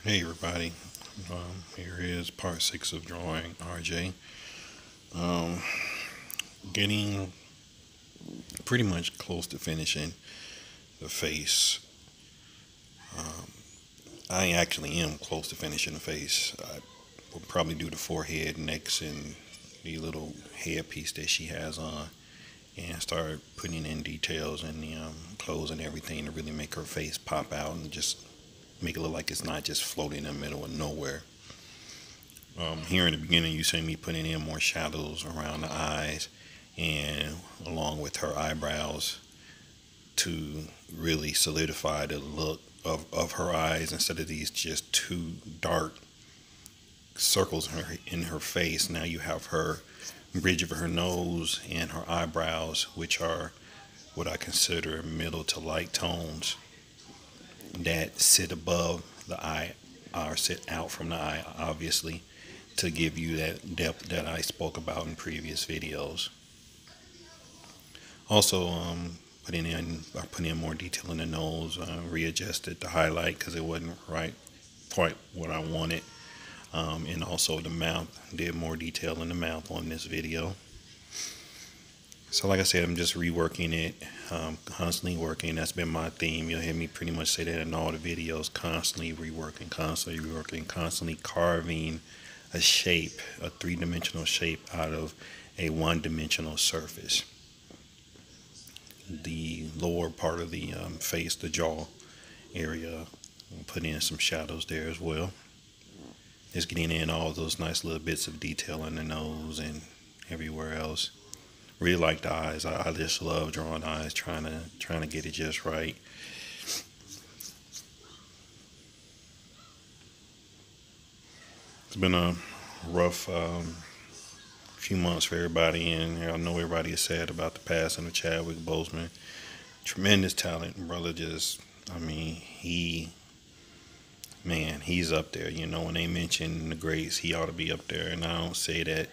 Hey everybody, here is part 6 of drawing RJ. Um, Getting pretty much close to finishing the face. Um, I actually am close to finishing the face. I will probably do the forehead next and the little headpiece that she has on and start putting in details in the clothes and everything to really make her face pop out and just make it look like it's not just floating in the middle of nowhere. Here in the beginning, you see me putting in more shadows around the eyes and along with her eyebrows to really solidify the look of her eyes instead of these just two dark circles in her face. Now you have her bridge of her nose and her eyebrows, which are what I consider middle to light tones that sit above the eye or sit out from the eye, obviously, to give you that depth that I spoke about in previous videos. Also, putting in more detail in the nose, readjusted the highlight because it wasn't right quite what I wanted. And also the mouth, did more detail in the mouth on this video. So like I said, I'm just reworking it, constantly working. That's been my theme. You'll hear me pretty much say that in all the videos, constantly reworking, constantly carving a shape, a three-dimensional shape out of a one-dimensional surface. The lower part of the face, the jaw area, I'll put in some shadows there as well. Just getting in all those nice little bits of detail in the nose and everywhere else. Really like the eyes. I just love drawing eyes, trying to get it just right. It's been a rough few months for everybody, and I know everybody is sad about the passing of Chadwick Boseman. Tremendous talent, brother. I mean, he's up there. You know, when they mention the greats, he ought to be up there. And I don't say that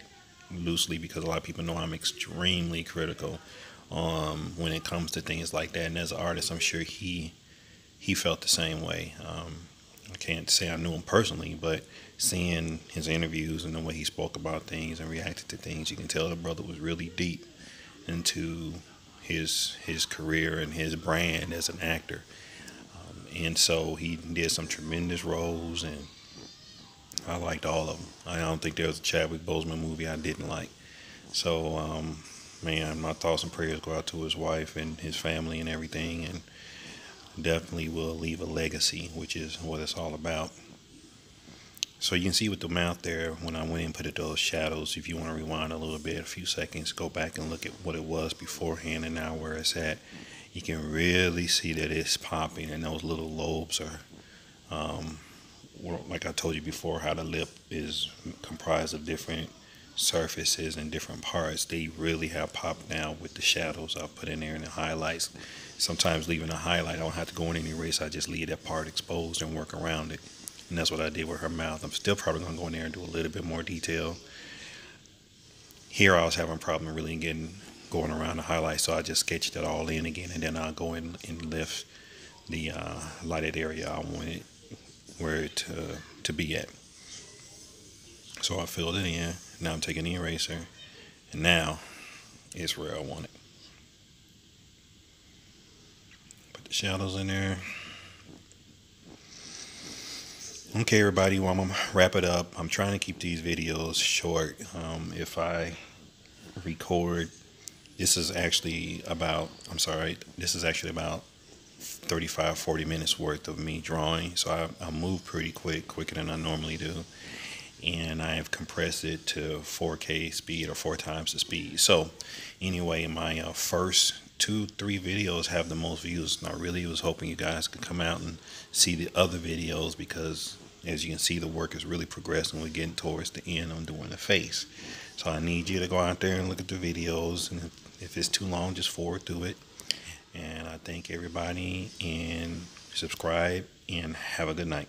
loosely because a lot of people know I'm extremely critical when it comes to things like that. And as an artist, I'm sure he felt the same way. I can't say I knew him personally, but seeing his interviews and the way he spoke about things and reacted to things, you can tell the brother was really deep into his career and his brand as an actor. And so he did some tremendous roles, and I liked all of them. I don't think there was a Chadwick Boseman movie I didn't like. So, man, my thoughts and prayers go out to his wife and his family and everything, and definitely will leave a legacy, which is what it's all about. So you can see with the mouth there, when I went and put it those shadows, if you want to rewind a little bit, a few seconds, go back and look at what it was beforehand and now where it's at. You can really see that it's popping, and those little lobes are, like I told you before, how the lip is comprised of different surfaces and different parts. They really have popped now with the shadows I put in there and the highlights. Sometimes leaving a highlight, I don't have to go in and erase. I just leave that part exposed and work around it. And that's what I did with her mouth. I'm still probably going to go in there and do a little bit more detail. Here I was having a problem really going around the highlights, so I just sketched it all in again, and then I'll go in and lift the lighted area I wanted where it to be at. So I filled it in. Now I'm taking the eraser, and now it's where I want it. Put the shadows in there. Okay, everybody, well, I'm going to wrap it up. I'm trying to keep these videos short. If I record, this is actually about 35, 40 minutes worth of me drawing. So I move pretty quicker than I normally do. And I have compressed it to 4K speed, or 4 times the speed. So anyway, my first 2-3 videos have the most views, and I really was hoping you guys could come out and see the other videos, because as you can see, the work is really progressing. We're getting towards the end on doing the face. So I need you to go out there and look at the videos, and if it's too long, just forward through it. And I thank everybody, and subscribe, and have a good night.